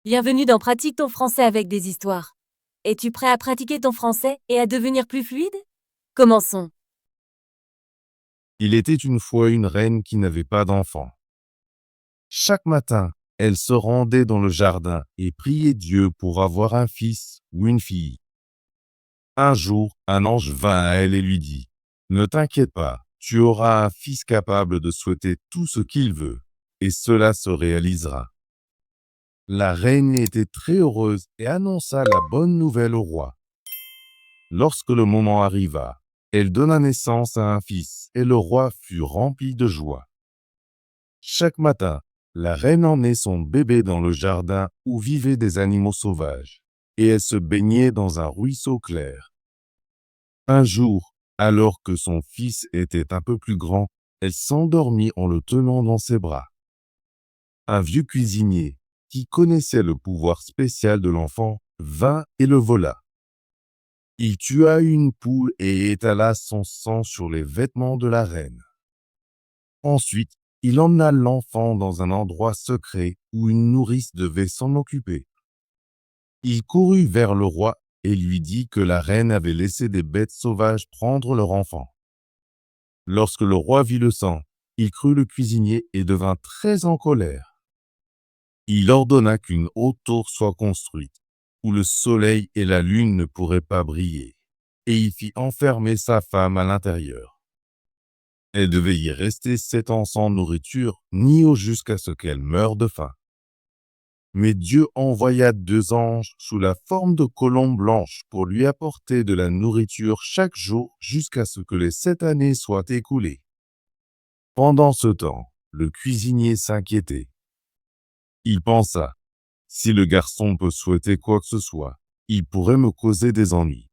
Bienvenue dans Pratique ton français avec des histoires. Es-tu prêt à pratiquer ton français et à devenir plus fluide? Commençons. Il était une fois une reine qui n'avait pas d'enfant. Chaque matin, elle se rendait dans le jardin et priait Dieu pour avoir un fils ou une fille. Un jour, un ange vint à elle et lui dit, « Ne t'inquiète pas, tu auras un fils capable de souhaiter tout ce qu'il veut, et cela se réalisera. » La reine était très heureuse et annonça la bonne nouvelle au roi. Lorsque le moment arriva, elle donna naissance à un fils et le roi fut rempli de joie. Chaque matin, la reine emmenait son bébé dans le jardin où vivaient des animaux sauvages, et elle se baignait dans un ruisseau clair. Un jour, alors que son fils était un peu plus grand, elle s'endormit en le tenant dans ses bras. Un vieux cuisinier, qui connaissait le pouvoir spécial de l'enfant, vint et le vola. Il tua une poule et étala son sang sur les vêtements de la reine. Ensuite, il emmena l'enfant dans un endroit secret où une nourrice devait s'en occuper. Il courut vers le roi et lui dit que la reine avait laissé des bêtes sauvages prendre leur enfant. Lorsque le roi vit le sang, il crut le cuisinier et devint très en colère. Il ordonna qu'une haute tour soit construite, où le soleil et la lune ne pourraient pas briller, et il fit enfermer sa femme à l'intérieur. Elle devait y rester 7 ans sans nourriture, ni eau jusqu'à ce qu'elle meure de faim. Mais Dieu envoya 2 anges sous la forme de colombes blanches pour lui apporter de la nourriture chaque jour jusqu'à ce que les 7 années soient écoulées. Pendant ce temps, le cuisinier s'inquiétait. Il pensa, si le garçon peut souhaiter quoi que ce soit, il pourrait me causer des ennuis.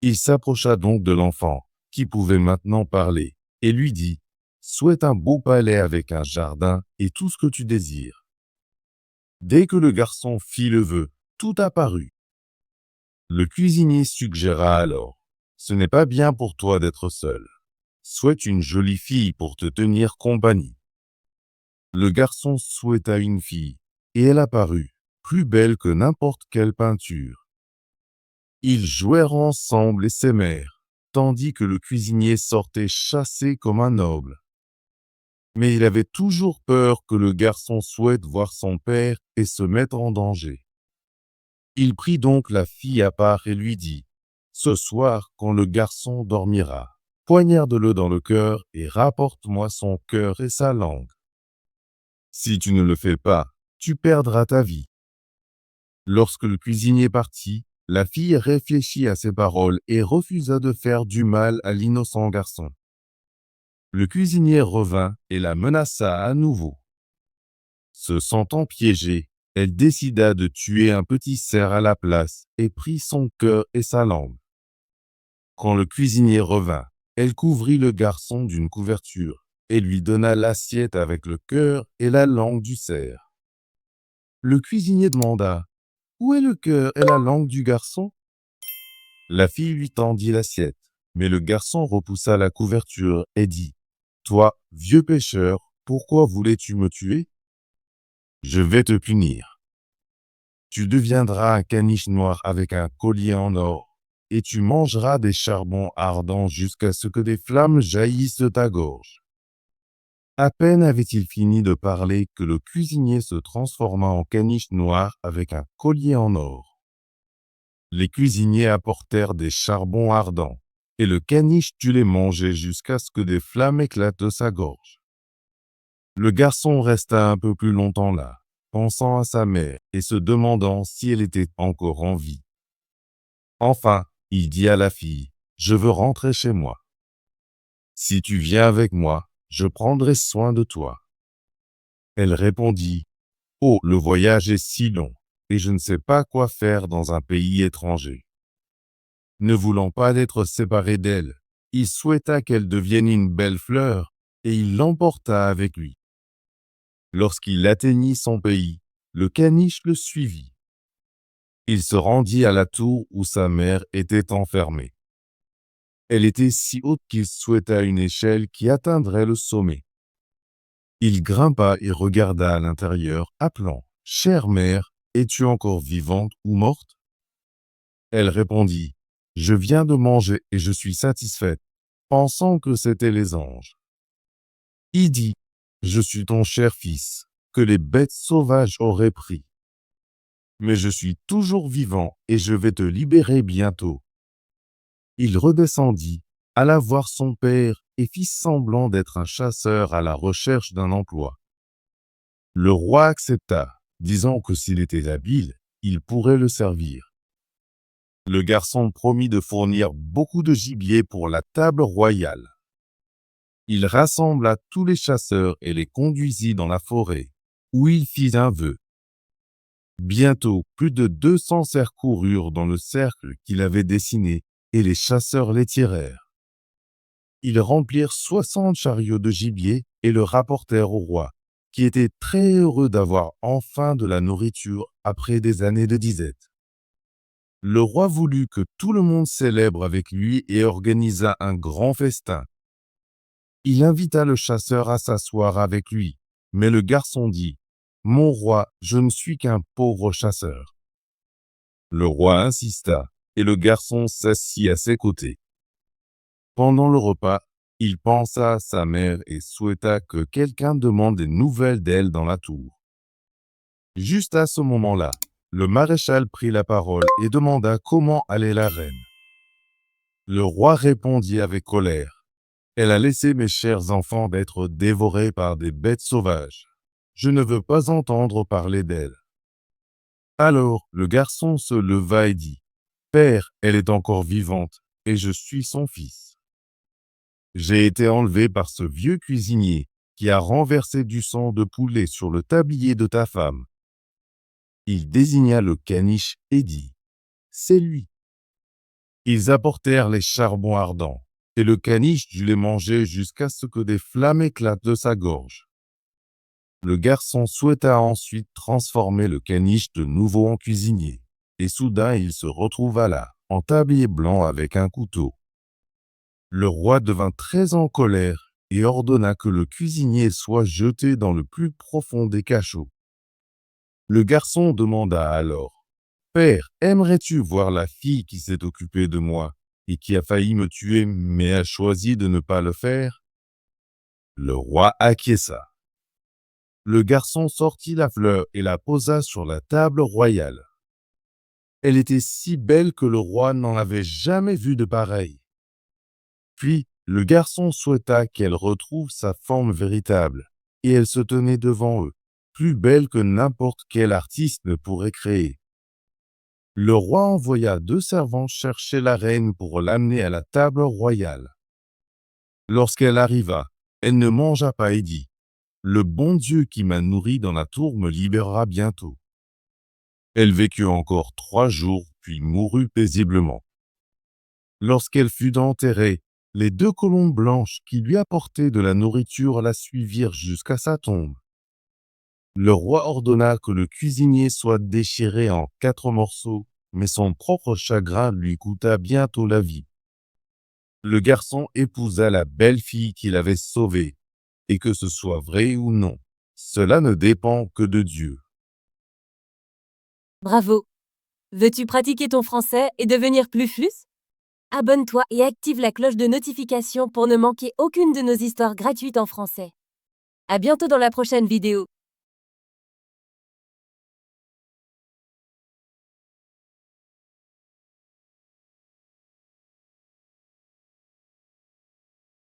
Il s'approcha donc de l'enfant, qui pouvait maintenant parler, et lui dit, « Souhaite un beau palais avec un jardin et tout ce que tu désires. » Dès que le garçon fit le vœu, tout apparut. Le cuisinier suggéra alors, « Ce n'est pas bien pour toi d'être seul. Souhaite une jolie fille pour te tenir compagnie. » Le garçon souhaita une fille, et elle apparut, plus belle que n'importe quelle peinture. Ils jouèrent ensemble et s'aimèrent, tandis que le cuisinier sortait chassé comme un noble. Mais il avait toujours peur que le garçon souhaite voir son père et se mette en danger. Il prit donc la fille à part et lui dit, « Ce soir, quand le garçon dormira, poignarde-le dans le cœur et rapporte-moi son cœur et sa langue. Si tu ne le fais pas, tu perdras ta vie. » Lorsque le cuisinier partit, la fille réfléchit à ses paroles et refusa de faire du mal à l'innocent garçon. Le cuisinier revint et la menaça à nouveau. Se sentant piégée, elle décida de tuer un petit cerf à la place et prit son cœur et sa langue. Quand le cuisinier revint, elle couvrit le garçon d'une couverture et lui donna l'assiette avec le cœur et la langue du cerf. Le cuisinier demanda, « Où est le cœur et la langue du garçon ?» La fille lui tendit l'assiette, mais le garçon repoussa la couverture et dit, « Toi, vieux pécheur, pourquoi voulais-tu me tuer? Je vais te punir. Tu deviendras un caniche noir avec un collier en or, et tu mangeras des charbons ardents jusqu'à ce que des flammes jaillissent de ta gorge. » À peine avait-il fini de parler que le cuisinier se transforma en caniche noir avec un collier en or. Les cuisiniers apportèrent des charbons ardents, et le caniche dut les manger jusqu'à ce que des flammes éclatent de sa gorge. Le garçon resta un peu plus longtemps là, pensant à sa mère et se demandant si elle était encore en vie. Enfin, il dit à la fille, « Je veux rentrer chez moi. Si tu viens avec moi, je prendrai soin de toi. » Elle répondit, « Oh, le voyage est si long, et je ne sais pas quoi faire dans un pays étranger. » Ne voulant pas être séparé d'elle, il souhaita qu'elle devienne une belle fleur, et il l'emporta avec lui. Lorsqu'il atteignit son pays, le caniche le suivit. Il se rendit à la tour où sa mère était enfermée. Elle était si haute qu'il souhaita une échelle qui atteindrait le sommet. Il grimpa et regarda à l'intérieur, appelant, « Chère mère, Es-tu encore vivante ou morte? Elle répondit, Je viens de manger et je suis satisfaite, pensant que c'étaient les anges. Il dit, Je suis ton cher fils, que les bêtes sauvages auraient pris. Mais je suis toujours vivant et je vais te libérer bientôt. Il redescendit, alla voir son père et fit semblant d'être un chasseur à la recherche d'un emploi. Le roi accepta, disant que s'il était habile, il pourrait le servir. Le garçon promit de fournir beaucoup de gibier pour la table royale. Il rassembla tous les chasseurs et les conduisit dans la forêt, où il fit un vœu. Bientôt, plus de 200 cerfs coururent dans le cercle qu'il avait dessiné, et les chasseurs les tirèrent. Ils remplirent 60 chariots de gibier et le rapportèrent au roi, qui était très heureux d'avoir enfin de la nourriture après des années de disette. Le roi voulut que tout le monde célèbre avec lui et organisa un grand festin. Il invita le chasseur à s'asseoir avec lui, mais le garçon dit, « Mon roi, je ne suis qu'un pauvre chasseur. » Le roi insista, et le garçon s'assit à ses côtés. Pendant le repas, il pensa à sa mère et souhaita que quelqu'un demande des nouvelles d'elle dans la tour. Juste à ce moment-là, le maréchal prit la parole et demanda comment allait la reine. Le roi répondit avec colère. Elle a laissé mes chers enfants d'être dévorés par des bêtes sauvages. Je ne veux pas entendre parler d'elle. Alors le garçon se leva et dit, Père, elle est encore vivante, et je suis son fils. J'ai été enlevé par ce vieux cuisinier qui a renversé du sang de poulet sur le tablier de ta femme. Il désigna le caniche et dit, C'est lui. Ils apportèrent les charbons ardents, et le caniche dut les manger jusqu'à ce que des flammes éclatent de sa gorge. Le garçon souhaita ensuite transformer le caniche de nouveau en cuisinier, et soudain il se retrouva là, en tablier blanc avec un couteau. Le roi devint très en colère et ordonna que le cuisinier soit jeté dans le plus profond des cachots. Le garçon demanda alors, « Père, aimerais-tu voir la fille qui s'est occupée de moi et qui a failli me tuer mais a choisi de ne pas le faire ?» Le roi acquiesça. Le garçon sortit la fleur et la posa sur la table royale. Elle était si belle que le roi n'en avait jamais vu de pareille. Puis, le garçon souhaita qu'elle retrouve sa forme véritable, et elle se tenait devant eux, plus belle que n'importe quel artiste ne pourrait créer. Le roi envoya 2 servants chercher la reine pour l'amener à la table royale. Lorsqu'elle arriva, elle ne mangea pas et dit, « Le bon Dieu qui m'a nourri dans la tour me libérera bientôt. » Elle vécut encore 3 jours, puis mourut paisiblement. Lorsqu'elle fut enterrée, les 2 colombes blanches qui lui apportaient de la nourriture la suivirent jusqu'à sa tombe. Le roi ordonna que le cuisinier soit déchiré en 4 morceaux, mais son propre chagrin lui coûta bientôt la vie. Le garçon épousa la belle fille qu'il avait sauvée, et que ce soit vrai ou non, cela ne dépend que de Dieu. Bravo! Veux-tu pratiquer ton français et devenir plus fluss? Abonne-toi et active la cloche de notification pour ne manquer aucune de nos histoires gratuites en français. À bientôt dans la prochaine vidéo.